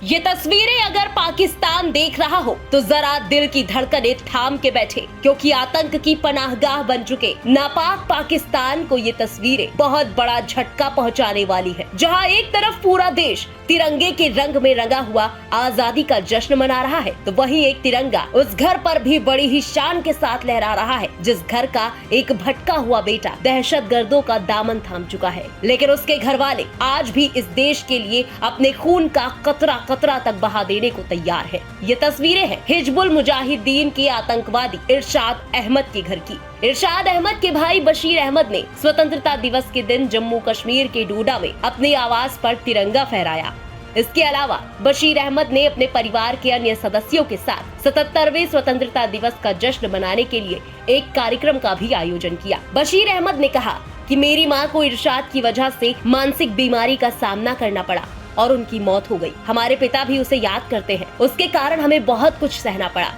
ये तस्वीरें अगर पाकिस्तान देख रहा हो तो जरा दिल की धड़कनें थाम के बैठे, क्योंकि आतंक की पनाहगाह बन चुके नापाक पाकिस्तान को ये तस्वीरें बहुत बड़ा झटका पहुंचाने वाली है। जहां एक तरफ पूरा देश तिरंगे के रंग में रंगा हुआ आजादी का जश्न मना रहा है, तो वहीं एक तिरंगा उस घर पर भी बड़ी ही शान के साथ लहरा रहा है जिस घर का एक भटका हुआ बेटा दहशतगर्दों का दामन थाम चुका है। लेकिन उसके घर वाले आज भी इस देश के लिए अपने खून का कतरा कतरा तक बहा देने को तैयार है। ये तस्वीरें हैं हिजबुल मुजाहिदीन के आतंकवादी इरशाद अहमद के घर की। इरशाद अहमद के भाई बशीर अहमद ने स्वतंत्रता दिवस के दिन जम्मू कश्मीर के डोडा में अपने आवास पर तिरंगा फहराया। इसके अलावा बशीर अहमद ने अपने परिवार के अन्य सदस्यों के साथ 77वें स्वतंत्रता दिवस का जश्न मनाने के लिए एक कार्यक्रम का भी आयोजन किया। बशीर अहमद ने कहा कि मेरी मां को इरशाद की वजह से मानसिक बीमारी का सामना करना पड़ा और उनकी मौत हो गई। हमारे पिता भी उसे याद करते हैं, उसके कारण हमें बहुत कुछ सहना पड़ा।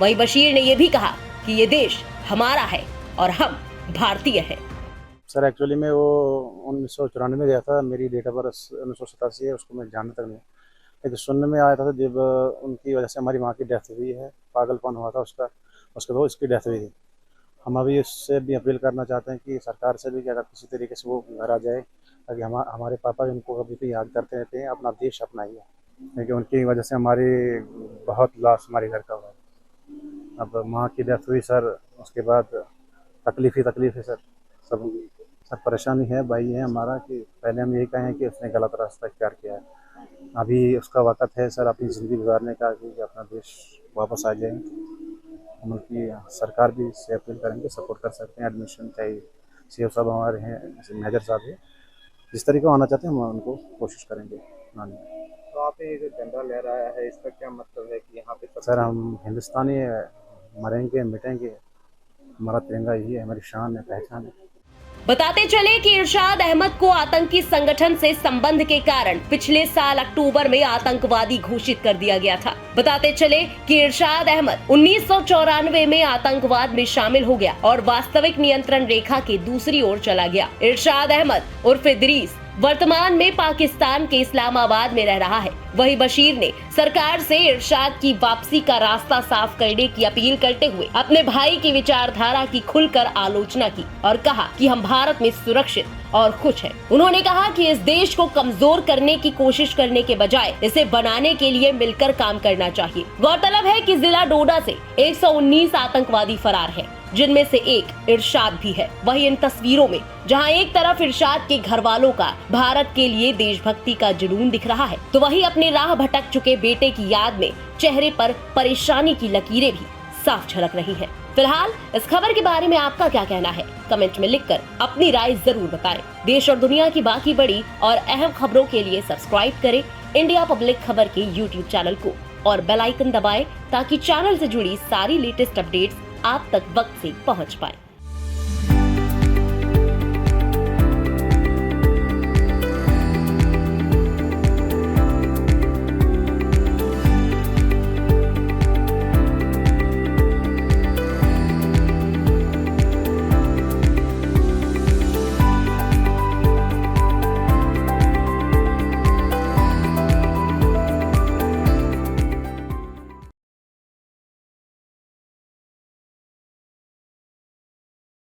वहीं बशीर ने ये भी कहा कि ये देश हमारा है और हम भारतीय हैं। सर एक्चुअली मैं वो 1994 में गया था, मेरी डेट ऑफ बर्थ 1987 है, उसको मैं जानने तक नहीं, लेकिन सुनने में आया था जब उनकी वजह से हमारी माँ की डेथ हुई है, पागलपन हुआ था उसका, उसके बाद इसकी डेथ हुई थी। हम अभी उससे भी अपील करना चाहते हैं कि सरकार से भी कि अगर किसी तरीके से वो घर आ जाए, ताकि हमारे पापा उनको कभी भी याद करते रहते हैं, अपना देश अपना ही है, क्योंकि उनकी वजह से हमारी बहुत लॉस हमारे घर का हुआ। अब माँ की डेथ हुई सर, उसके बाद तकलीफ है सर, सब परेशानी है। भाई है हमारा कि पहले हम यही कहें कि उसने गलत रास्ता इख्तियार किया है, अभी उसका वक़्त है सर अपनी ज़िंदगी गुजारने का, कि अपना देश वापस आ जाए। हम उनकी सरकार भी इससे अपील करेंगे, सपोर्ट कर सकते हैं। एडमिशन चाहिए, सी साहब हमारे हैं, मेजर साहब है, जिस तरीके आना चाहते हैं हम उनको कोशिश करेंगे आने। तो आपने ये जो झंडा लहराया है, इसका क्या मतलब है कि यहाँ पे सर हम हिंदुस्तानी है, मरेंगे मिटेंगे, हमारा तिरंगा यही है, हमारी शान है, पहचान है। बताते चले कि इरशाद अहमद को आतंकी संगठन से संबंध के कारण पिछले साल अक्टूबर में आतंकवादी घोषित कर दिया गया था। बताते चले कि इरशाद अहमद 1994 में आतंकवाद में शामिल हो गया और वास्तविक नियंत्रण रेखा के दूसरी ओर चला गया। इरशाद अहमद उर्फ इदरीस वर्तमान में पाकिस्तान के इस्लामाबाद में रह रहा है। वहीं बशीर ने सरकार से इरशाद की वापसी का रास्ता साफ करने की अपील करते हुए अपने भाई की विचारधारा की खुलकर आलोचना की और कहा कि हम भारत में सुरक्षित और खुश हैं। उन्होंने कहा कि इस देश को कमजोर करने की कोशिश करने के बजाय इसे बनाने के लिए मिलकर काम करना चाहिए। गौरतलब है कि जिला डोडा से 119 आतंकवादी फरार हैं, जिनमें से एक इरशाद भी है। वहीं इन तस्वीरों में जहां एक तरफ इरशाद के घर वालों का भारत के लिए देशभक्ति का जुनून दिख रहा है, तो वहीं अपने राह भटक चुके बेटे की याद में चेहरे पर परेशानी की लकीरें भी साफ झलक रही हैं। फिलहाल इस खबर के बारे में आपका क्या कहना है, कमेंट में लिखकर अपनी राय जरूर बताएं। देश और दुनिया की बाकी बड़ी और अहम खबरों के लिए सब्सक्राइब करें इंडिया पब्लिक खबर के YouTube चैनल को और बेल आइकन दबाएं ताकि चैनल से जुड़ी सारी लेटेस्ट अपडेट्स आप तक वक्त से पहुंच पाए।